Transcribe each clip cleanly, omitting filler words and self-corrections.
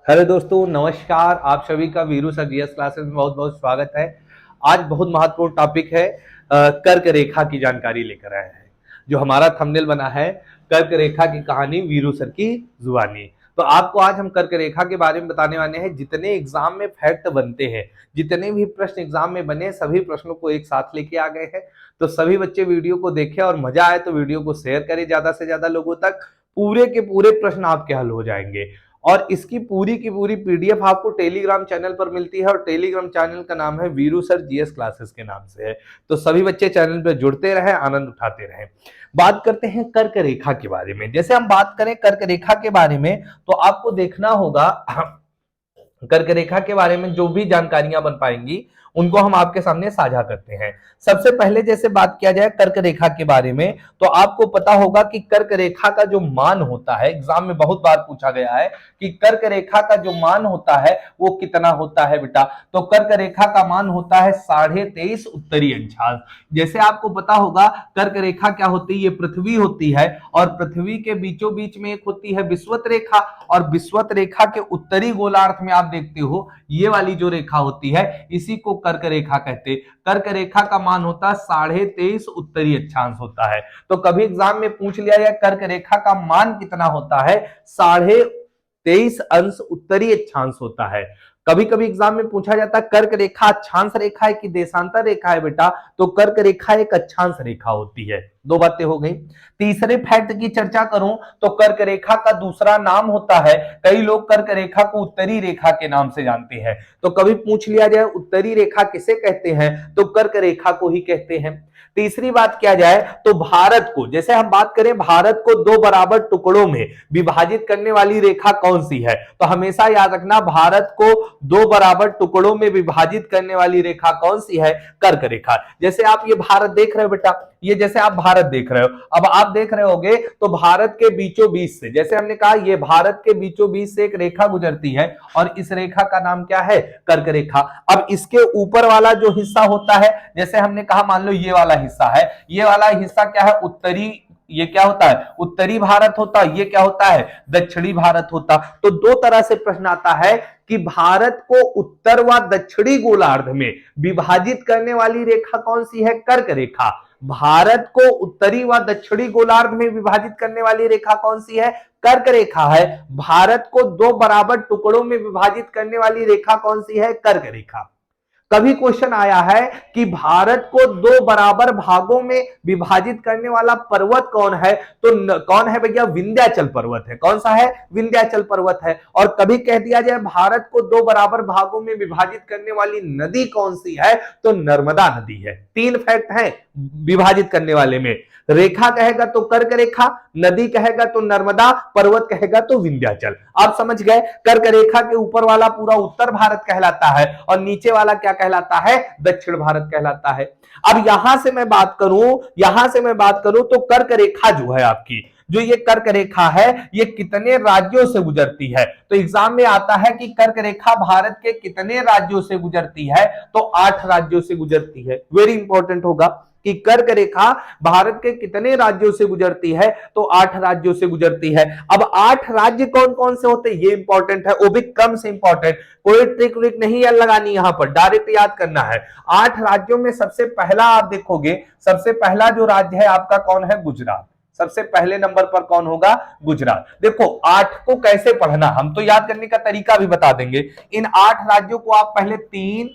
Hello दोस्तों, नमस्कार। आप सभी का वीरू सर जीएस क्लासेस में बहुत बहुत स्वागत है। आज बहुत महत्वपूर्ण टॉपिक है, कर्क रेखा की जानकारी लेकर आए हैं। जो हमारा थंबनेल बना है, कर्क रेखा की कहानी वीरू सर की जुबानी। तो आपको आज हम कर्क रेखा के बारे में बताने वाले हैं। जितने एग्जाम में फैक्ट बनते हैं, जितने भी प्रश्न एग्जाम में बने, सभी प्रश्नों को एक साथ लेके आ गए हैं। तो सभी बच्चे वीडियो को देखें और मजा आए तो वीडियो को शेयर करें ज्यादा से ज्यादा लोगों तक। पूरे के पूरे प्रश्न आपके हल हो जाएंगे और इसकी पूरी की पूरी पीडीएफ आपको टेलीग्राम चैनल पर मिलती है और टेलीग्राम चैनल का नाम है वीरू सर जीएस क्लासेस के नाम से है। तो सभी बच्चे चैनल पर जुड़ते रहे, आनंद उठाते रहे। बात करते हैं कर्क रेखा के बारे में। जैसे हम बात करें कर्क रेखा के बारे में तो आपको देखना होगा कर्क रेखा के बारे में जो भी जानकारियां बन पाएंगी उनको हम आपके सामने साझा करते हैं। सबसे पहले जैसे बात किया जाए कर्क रेखा के बारे में तो आपको पता होगा कि कर्क रेखा का जो मान होता है, एग्जाम में बहुत बार पूछा गया है कि कर्क रेखा का जो मान होता है वो कितना होता है बेटा। तो कर्क रेखा का मान होता है 23.5 उत्तरी अक्षांश। जैसे आपको पता होगा कर्क रेखा क्या होती है, ये पृथ्वी होती है और पृथ्वी के बीचों बीच में एक होती है विषुवत रेखा और विषुवत रेखा के उत्तरी गोलार्ध में आप देखते हो ये वाली जो रेखा होती है इसी को कर्क रेखा कहते हैं। कर्क रेखा का मान होता है 23.5 उत्तरी अक्षांश होता है। तो कभी एग्जाम में पूछ लिया जाए कर्क रेखा का मान कितना होता है, 23.5 अंश उत्तरी अक्षांश होता है। कभी कभी एग्जाम में पूछा जाता है कर्क रेखा अक्षांश रेखा है कि देशांतर रेखा है बेटा। तो कर्क रेखा एक अक्षांश रेखा होती है। दो बातें हो गई। तीसरे फैक्ट की चर्चा करूं तो कर्क रेखा का दूसरा नाम होता है, कई लोग कर्क रेखा को उत्तरी रेखा के नाम से जानते हैं। तो कभी पूछ लिया जाए उत्तरी रेखा किसे कहते हैं तो कर्क रेखा को ही कहते हैं। तीसरी बात किया जाए तो भारत को, जैसे हम बात करें भारत को दो बराबर टुकड़ों में विभाजित करने वाली रेखा कौन सी है, तो हमेशा याद रखना भारत को दो बराबर टुकड़ों में विभाजित करने वाली रेखा कौन सी है, कर्क रेखा। जैसे आप ये भारत देख रहे हो बेटा, ये जैसे आप भारत देख रहे हो, अब आप देख रहे होगे तो भारत के बीचों बीच से, जैसे हमने कहा ये भारत के बीचों बीच से एक रेखा गुजरती है और इस रेखा का नाम क्या है, कर्क रेखा। अब इसके ऊपर वाला जो हिस्सा होता है, जैसे हमने कहा मान लो ये वाला हिस्सा है, ये वाला हिस्सा क्या है, उत्तरी, ये क्या होता है उत्तरी भारत होता, ये क्या होता है दक्षिणी भारत होता। तो दो तरह से प्रश्न आता है कि भारत को उत्तर व दक्षिणी गोलार्ध में विभाजित करने वाली रेखा कौन सी है, कर्क रेखा। भारत को उत्तरी व दक्षिणी गोलार्ध में विभाजित करने वाली रेखा कौन सी है, कर्क रेखा है। भारत को दो बराबर टुकड़ों में विभाजित करने वाली रेखा कौन सी है, कर्क रेखा। कभी क्वेश्चन आया है कि भारत को दो बराबर भागों में विभाजित करने वाला पर्वत कौन है, तो कौन है भैया, विंध्याचल पर्वत है। कौन सा है, विंध्याचल पर्वत है। और कभी कह दिया जाए भारत को दो बराबर भागों में विभाजित करने वाली नदी कौन सी है, तो नर्मदा नदी है। तीन फैक्ट है विभाजित करने वाले में, रेखा कहेगा तो कर्क रेखा, नदी कहेगा तो नर्मदा, पर्वत कहेगा तो विंध्याचल। आप समझ गए, कर्क रेखा के ऊपर वाला पूरा उत्तर भारत कहलाता है और नीचे वाला क्या कहलाता है, दक्षिण भारत कहलाता है। अब यहां से मैं बात करूं तो कर्क रेखा जो है आपकी, जो ये कर्क रेखा है ये कितने राज्यों से गुजरती है, तो एग्जाम में आता है कि कर्क रेखा भारत के कितने राज्यों से गुजरती है, तो 8 राज्यों से गुजरती है। वेरी इंपॉर्टेंट होगा कि कर्क रेखा भारत के कितने राज्यों से गुजरती है, तो 8 राज्यों से गुजरती है। अब 8 राज्य कौन कौन से होते हैं ये इंपॉर्टेंट है, वो भी कम से इंपॉर्टेंट, कोई ट्रिक व्रिक नहीं है लगानी, यहां पर डायरेक्ट याद करना है। 8 राज्यों में सबसे पहला आप देखोगे, सबसे पहला जो राज्य है आपका कौन है, गुजरात। सबसे पहले नंबर पर कौन होगा, गुजरात। देखो 8 को कैसे पढ़ना, हम तो याद करने का तरीका भी बता देंगे। इन 8 राज्यों को आप पहले 3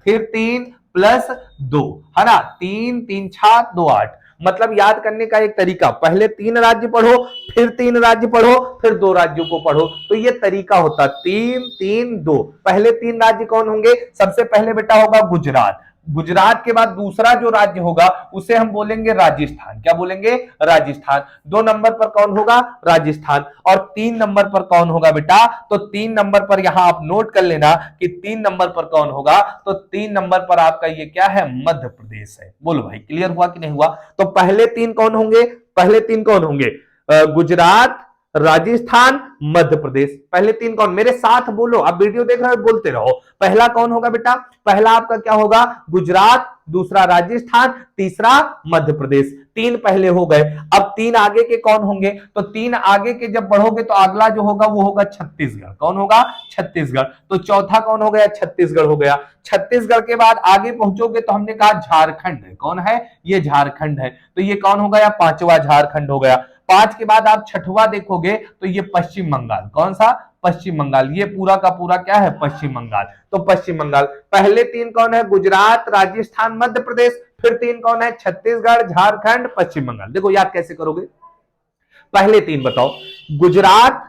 फिर 3 प्लस 2 है ना, 3 3 6 2 8, मतलब याद करने का एक तरीका, पहले 3 राज्य पढ़ो फिर 3 राज्य पढ़ो फिर 2 राज्यों को पढ़ो, तो ये तरीका होता 3 3 2। पहले 3 राज्य कौन होंगे, सबसे पहले बेटा होगा गुजरात। गुजरात के बाद दूसरा जो राज्य होगा उसे हम बोलेंगे राजस्थान। क्या बोलेंगे, राजस्थान। 2 नंबर पर कौन होगा, राजस्थान। और 3 नंबर पर कौन होगा बेटा, तो 3 नंबर पर यहां आप नोट कर लेना कि 3 नंबर पर कौन होगा, तो 3 नंबर पर आपका ये क्या है, मध्य प्रदेश है। बोलो भाई क्लियर हुआ कि नहीं हुआ। तो पहले 3 कौन होंगे, पहले 3 कौन होंगे, गुजरात, राजस्थान, मध्य प्रदेश। पहले तीन कौन, मेरे साथ बोलो, आप वीडियो देख रहे हो बोलते रहो। पहला कौन होगा बेटा, पहला आपका क्या होगा, गुजरात, दूसरा राजस्थान, तीसरा मध्य प्रदेश। तीन पहले हो गए, अब तीन आगे के कौन होंगे, तो तीन आगे के जब बढ़ोगे तो अगला जो होगा वो होगा छत्तीसगढ़। कौन होगा, छत्तीसगढ़। तो चौथा कौन हो गया, छत्तीसगढ़ हो गया। छत्तीसगढ़ के बाद आगे पहुंचोगे तो हमने कहा झारखंड है। कौन है, ये झारखंड है। तो ये कौन हो गया, पांचवा झारखंड हो गया। पांच के बाद आप छठवा देखोगे तो ये पश्चिम बंगाल। कौन सा, पश्चिम बंगाल। ये पूरा का पूरा क्या है, पश्चिम बंगाल। तो पश्चिम बंगाल। पहले तीन कौन है, गुजरात, राजस्थान, मध्य प्रदेश। फिर तीन कौन है, छत्तीसगढ़, झारखंड, पश्चिम बंगाल। देखो याद कैसे करोगे, पहले तीन बताओ, गुजरात,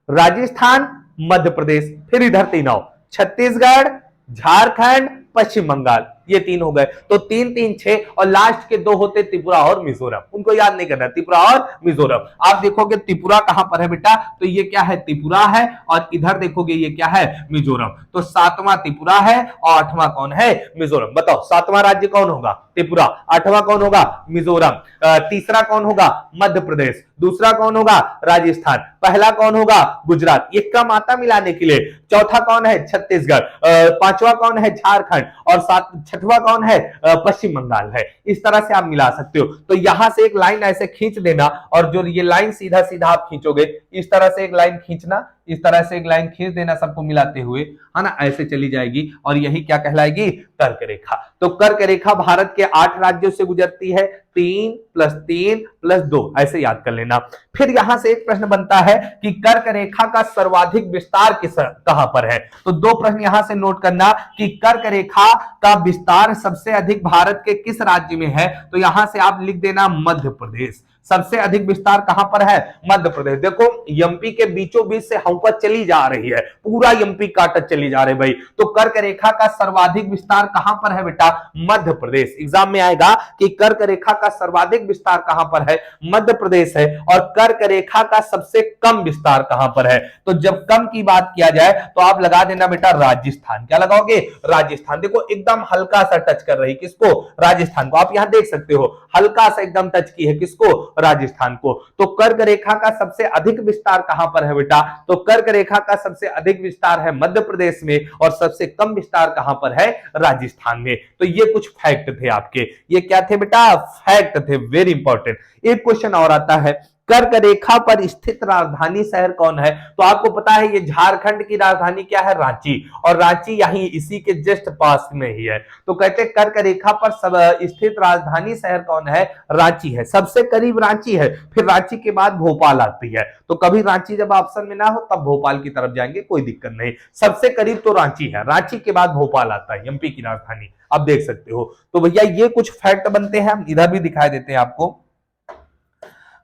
राजस्थान, मध्य प्रदेश। फिर इधर तीन आओ, छत्तीसगढ़, झारखंड, पश्चिम बंगाल। ये तीन हो गए। तो तीन तीन छह, और लास्ट के दो होते त्रिपुरा और मिजोरम। उनको याद नहीं करना, त्रिपुरा और मिजोरम। आप देखोगे त्रिपुरा कहां पर है बेटा, तो ये क्या है, त्रिपुरा है। और इधर देखोगे ये क्या है, मिजोरम। तो सातवां त्रिपुरा है और आठवां कौन है, मिजोरम। बताओ सातवां राज्य कौन होगा, त्रिपुरा। आठवां कौन होगा, मिजोरम। तीसरा कौन होगा, मध्य प्रदेश। दूसरा कौन होगा, राजस्थान। पहला कौन होगा, गुजरात। ये कम आता मिलाने के लिए। चौथा कौन है, छत्तीसगढ़। पांचवा कौन है, झारखंड। और छठवा कौन है, पश्चिम बंगाल है। इस तरह से आप मिला सकते हो। तो यहां से एक लाइन ऐसे खींच देना, और जो ये लाइन सीधा सीधा आप खींचोगे, इस तरह से एक लाइन खींचना, इस तरह से एक लाइन खींच देना सबको मिलाते हुए, है ना, ऐसे चली जाएगी। और यही क्या कहलाएगी, कर्क रेखा। तो कर्क रेखा भारत के 8 राज्यों से गुजरती है। 3 + 3 + 2 ऐसे याद कर लेना। फिर यहां से एक प्रश्न बनता है कि कर्क रेखा का सर्वाधिक विस्तार कहां पर है। तो दो प्रश्न यहां से नोट करना कि कर्क रेखा का विस्तार सबसे अधिक भारत के किस राज्य में है। तो यहां से आप लिख देना मध्य प्रदेश। सबसे अधिक विस्तार कहां पर है, मध्य प्रदेश। देखो एमपी के बीचों बीच से हम पर चली जा रही है, पूरा एमपी काटत चली जा रही है भाई। तो कर्क रेखा का सर्वाधिक विस्तार कहां पर है बेटा, मध्य प्रदेश। एग्जाम में आएगा कि कर्क रेखा का सर्वाधिक विस्तार कहां पर है, मध्य प्रदेश है। और कर्क रेखा का सबसे कम विस्तार कहां पर है। तो जब कम की बात किया जाए तो आप लगा देना बेटा राजस्थान। क्या लगाओगे, राजस्थान। देखो एकदम हल्का सा टच कर रही, किसको, राजस्थान को। आप यहां देख सकते हो हल्का सा एकदम टच की है, किसको, राजस्थान को। तो कर्क रेखा का सबसे अधिक विस्तार कहां पर है बेटा, तो कर्क रेखा का सबसे अधिक विस्तार है मध्य प्रदेश में, और सबसे कम विस्तार कहां पर है, राजस्थान में। तो ये कुछ फैक्ट थे आपके, ये क्या थे बेटा, फैक्ट थे, वेरी इंपॉर्टेंट। एक क्वेश्चन और आता है, कर्क रेखा पर स्थित राजधानी शहर कौन है। तो आपको पता है ये झारखंड की राजधानी क्या है, रांची। और रांची यहीं इसी के जस्ट पास में ही है। तो कहते हैं कर्क रेखा पर स्थित राजधानी शहर कौन है, रांची है। सबसे करीब रांची है, फिर रांची के बाद भोपाल आती है। तो कभी रांची जब ऑप्शन में ना हो तब भोपाल की तरफ जाएंगे, कोई दिक्कत नहीं। सबसे करीब तो रांची है, रांची के बाद भोपाल आता है, एमपी की राजधानी। आप देख सकते हो। तो भैया ये कुछ फैक्ट बनते हैं, हम इधर भी दिखाई देते हैं आपको।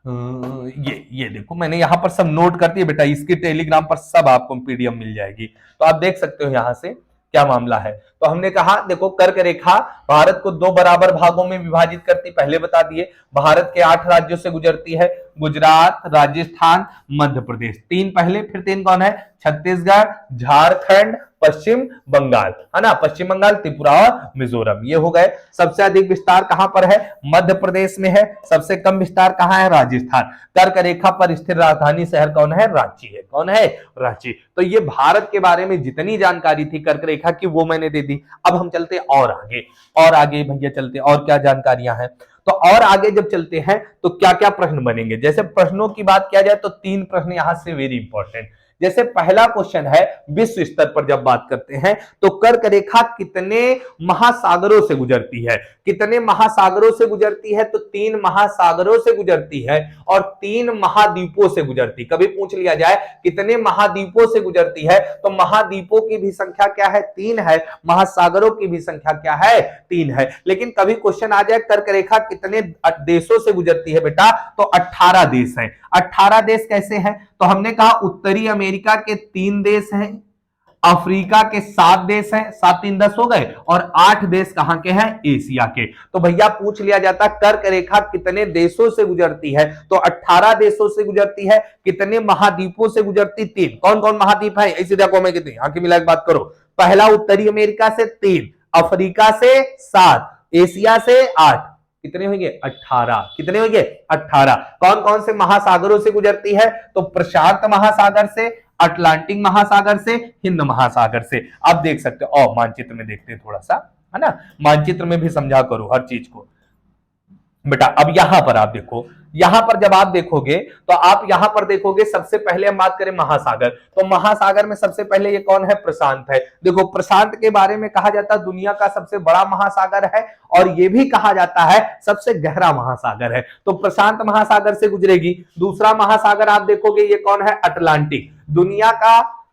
ये देखो मैंने यहां पर सब नोट कर दिए बेटा, इसके टेलीग्राम पर सब आपको पीडीएफ मिल जाएगी। तो आप देख सकते हो यहां से क्या मामला है। तो हमने कहा देखो कर्क रेखा भारत को 2 बराबर भागों में विभाजित करती, पहले बता दिए। भारत के 8 राज्यों से गुजरती है, गुजरात, राजस्थान, मध्य प्रदेश। 3 पहले, फिर 3 कौन है, छत्तीसगढ़, झारखंड, पश्चिम बंगाल, है ना, पश्चिम बंगाल, त्रिपुरा और मिजोरम। ये हो गए। सबसे अधिक विस्तार कहां पर है, मध्य प्रदेश में है। सबसे कम विस्तार कहां है, राजस्थान। कर्क रेखा पर स्थित राजधानी शहर कौन है, रांची है। कौन है, रांची। तो ये भारत के बारे में जितनी जानकारी थी कर्क रेखा की वो मैंने दे दी। अब हम चलते और आगे, और आगे भैया चलते, और क्या जानकारियां हैं। तो और आगे जब चलते हैं तो क्या क्या प्रश्न बनेंगे। जैसे प्रश्नों की बात किया जाए तो 3 प्रश्न यहां से वेरी इंपॉर्टेंट। जैसे पहला क्वेश्चन है, विश्व स्तर पर जब बात करते हैं तो कर्क रेखा कितने महासागरों से गुजरती है। कितने महासागरों से गुजरती है, तो 3 महासागरों से गुजरती है और 3 महाद्वीपों से गुजरती। कभी पूछ लिया जाए कितने महाद्वीपों से गुजरती है, तो महाद्वीपों की भी संख्या क्या है, 3 है। महासागरों की भी संख्या क्या है, 3 है। लेकिन कभी क्वेश्चन आ जाए कर्क रेखा कितने देशों से गुजरती है बेटा, तो 18 देश हैं। 18 देश कैसे हैं, तो हमने कहा उत्तरी अमेरिका के 3 देश हैं, अफ्रीका के 7 देश हैं, 7 3 10 हो गए, और 8 देश कहां के हैं, एशिया के। तो भैया पूछ लिया जाता कर्क रेखा कितने देशों से गुजरती है, तो 18 देशों से गुजरती है। कितने महाद्वीपों से गुजरती, 3। कौन कौन महाद्वीप है, इसी देखो मैं कितनी आंखें मिला के बात करो। पहला उत्तरी अमेरिका से 3, अफ्रीका से 7, एशिया से 8, कितने होंगे 18। कितने होंगे 18। कौन कौन से महासागरों से गुजरती है? तो प्रशांत महासागर से, अटलांटिक महासागर से, हिंद महासागर से। आप देख सकते हो। और मानचित्र में देखते हैं थोड़ा सा, है ना, मानचित्र में भी समझा करो हर चीज को बेटा। अब यहां पर आप देखो, यहां पर जब आप देखोगे तो आप यहां पर देखोगे, सबसे पहले हम बात करें महासागर, तो महासागर में सबसे पहले ये कौन है? प्रशांत है। देखो प्रशांत के बारे में कहा जाता है दुनिया का सबसे बड़ा महासागर है, और ये भी कहा जाता है सबसे गहरा महासागर है। तो प्रशांत महासागर से गुजरेगी। दूसरा महासागर आप देखोगे ये कौन है? अटलांटिक।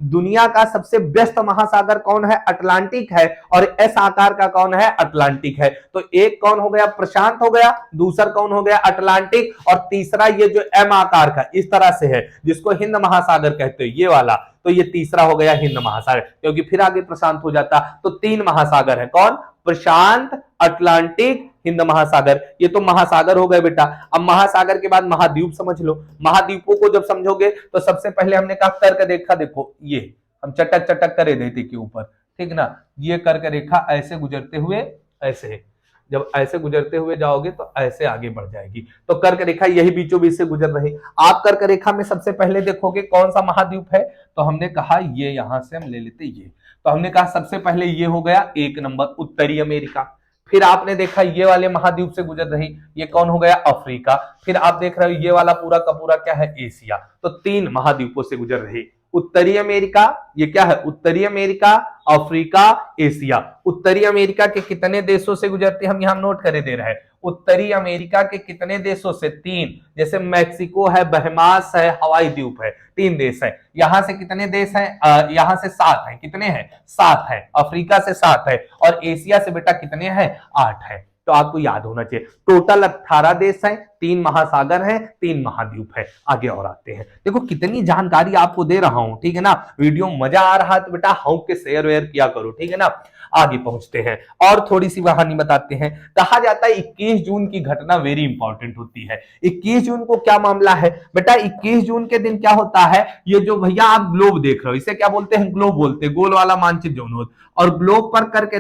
दुनिया का सबसे व्यस्त महासागर कौन है? अटलांटिक है। और एस आकार का कौन है? अटलांटिक है। तो एक कौन हो गया? प्रशांत हो गया। दूसरा कौन हो गया? अटलांटिक। और तीसरा ये जो एम आकार का इस तरह से है, जिसको हिंद महासागर कहते हो, ये वाला, तो ये तीसरा हो गया हिंद महासागर, क्योंकि फिर आगे प्रशांत हो जाता। तो 3 महासागर है। कौन? प्रशांत, अटलांटिक, हिंद महासागर। ये तो महासागर हो गए बेटा। अब महासागर के बाद महाद्वीप समझ लो। महाद्वीपों को जब समझोगे तो सबसे पहले हमने कहा कर्क रेखा। देखो ये हम चटक चटक करे देते के ऊपर, ठीक ना, ये कर्क रेखा ऐसे गुजरते हुए, ऐसे जब ऐसे गुजरते हुए जाओगे तो ऐसे आगे बढ़ जाएगी। तो कर्क रेखा यही बीचों बीच से गुजर रही। आप कर्क रेखा में सबसे पहले देखोगे कौन सा महाद्वीप है? तो हमने कहा ये, यहां से हम ले लेते ये, तो हमने कहा सबसे पहले ये हो गया 1 नंबर उत्तरी अमेरिका। फिर आपने देखा ये वाले महाद्वीप से गुजर रही, ये कौन हो गया? अफ्रीका। फिर आप देख रहे हो ये वाला पूरा का पूरा क्या है? एशिया। तो 3 महाद्वीपों से गुजर रही। उत्तरी अमेरिका, ये क्या है? उत्तरी अमेरिका, अफ्रीका, एशिया। उत्तरी अमेरिका के कितने देशों से गुजरती है? हम यहां नोट करे दे रहे हैं। उत्तरी अमेरिका के कितने देशों से? 3। जैसे मैक्सिको है, बहमास है, हवाई द्वीप है, 3 देश है। यहां से कितने देश हैं? यहां से 7 हैं। कितने हैं? 7 है। अफ्रीका से 7 है। और एशिया से बेटा कितने हैं? 8 है। तो आपको याद होना चाहिए टोटल 18 देश हैं, 3 महासागर हैं, 3 महाद्वीप है। आगे और आते हैं। देखो कितनी जानकारी आपको दे रहा हूं, ठीक है ना। वीडियो मजा आ रहा है तो बेटा हाउ के शेयर वेयर किया करो, ठीक है ना। आगे पहुंचते हैं और थोड़ी सी कहानी बताते हैं। कहा जाता है 21 जून की घटना वेरी इंपॉर्टेंट होती है। 21 जून को क्या मामला है बेटा? 21 जून के दिन क्या होता है? ये जो भैया आप ग्लोब देख रहे हो, इसे क्या बोलते हैं? ग्लोब बोलते हैं, गोल वाला मानचित्र जो। और ग्लोब पर कर्क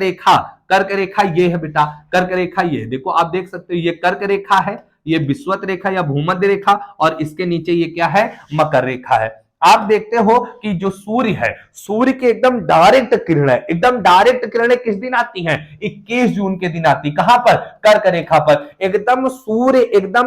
रेखा ये है बेटा। कर्क रेखा ये देखो, आप देख सकते हो, ये कर्क रेखा है, ये विषुवत रेखा या भूमध्य रेखा, और इसके नीचे ये क्या है? मकर रेखा है। आप देखते हो कि जो सूर्य है, सूर्य के एकदम डायरेक्ट किरणें, एकदम डायरेक्ट किरणें किस दिन आती हैं? 21 जून के दिन आती। कहां पर? कर्क रेखा पर। एकदम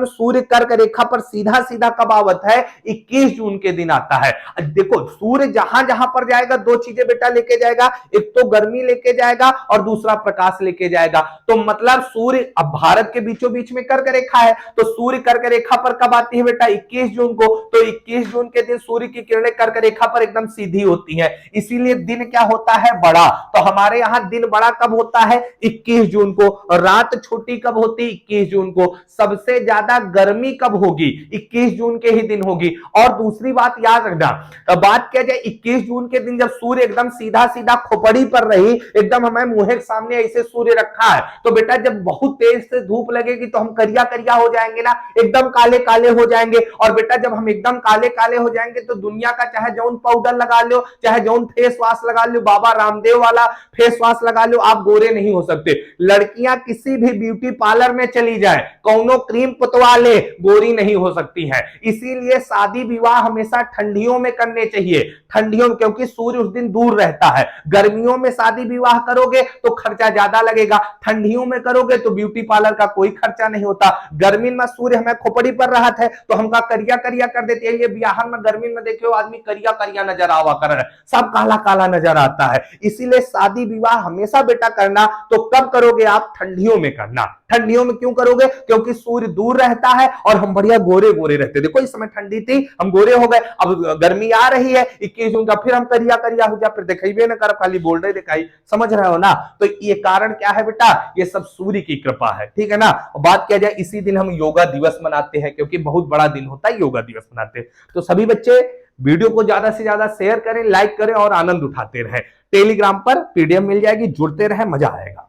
सूर्य कर्क रेखा पर सीधा सीधा कब आवत है? 21 जून के दिन आता है। देखो सूर्य जहां जहां पर जाएगा 2 चीजें बेटा लेके जाएगा, एक तो गर्मी लेके जाएगा और दूसरा प्रकाश लेके जाएगा। तो मतलब सूर्य, अब भारत के बीचों बीच में कर्क रेखा है, तो सूर्य कर्क रेखा पर कब आती है बेटा? 21 जून को। तो 21 जून के दिन सूर्य की किरणें कर्क रेखा पर एकदम सीधी होती हैं, इसीलिए दिन क्या होता है? बड़ा। तो हमारे यहां दिन बड़ा कब होता है? 21 जून को। रात छोटी कब होती? 21 जून को। सबसे ज्यादा गर्मी कब होगी? 21 जून के ही दिन होगी। और दूसरी बात याद रखना, बात क्या जाए, 21 जून के दिन जब सूर्य एकदम सीधा सीधा खोपड़ी पर रही, एकदम हमें मुंह के सामने ऐसे सूर्य रखा है, तो बेटा जब बहुत तेज से धूप लगेगी तो हम करिया करिया हो जाएंगे ना, एकदम काले काले हो जाएंगे। और बेटा जब हम एकदम काले काले हो जाएंगे तो दुनिया का चाहे जौन पाउडर लगा लो, चाहे जौन फेस वॉश लगा लो, बाबा रामदेव वाला फेस वॉश लगा लो, आप गोरे नहीं हो सकते। लड़कियां किसी भी ब्यूटी पार्लर में चली जाए, कौनो क्रीम पुतवा ले, गोरी नहीं हो सकती है। इसीलिए शादी विवाह हमेशा ठंडियों में करने चाहिए, ठंडियों में, क्योंकि सूर्य उस दिन दूर रहता है। गर्मियों में शादी विवाह करोगे तो खर्चा ज्यादा लगेगा, ठंडियों में करोगे तो ब्यूटी पार्लर का कोई खर्चा नहीं होता। गर्मी में सूर्य हमें खोपड़ी पर रहा है तो हमका करिया करिया कर देते हैं। ये बिहार में गर्मी में देखो आदमी करिया करिया नजर आवा कर रहा है, सब काला काला नजर आता है। इसीलिए शादी विवाह हमेशा बेटा करना तो कब करोगे आप? ठंडियों में करना। ठंडियों में क्यों करोगे? क्योंकि सूर्य दूर रहता है और हम बढ़िया गोरे गोरे रहते। देखो इस समय ठंडी थी, हम गोरे हो गए, अब गर्मी आ रही है 21 जून का, फिर हम करिया करिया हो जा, फिर दिखाई ना कर, खाली बोल रहे दिखाई, समझ रहे हो ना। तो ये कारण क्या है बेटा? ये सब सूर्य की कृपा है, ठीक है ना। बात किया जाए, इसी दिन हम योगा दिवस मनाते हैं, क्योंकि बहुत बड़ा दिन होता है, योगा दिवस मनाते हैं। तो सभी बच्चे वीडियो को ज्यादा से ज्यादा शेयर करें, लाइक करें और आनंद उठाते रहें। टेलीग्राम पर पीडीएफ मिल जाएगी, जुड़ते रहें, मजा आएगा।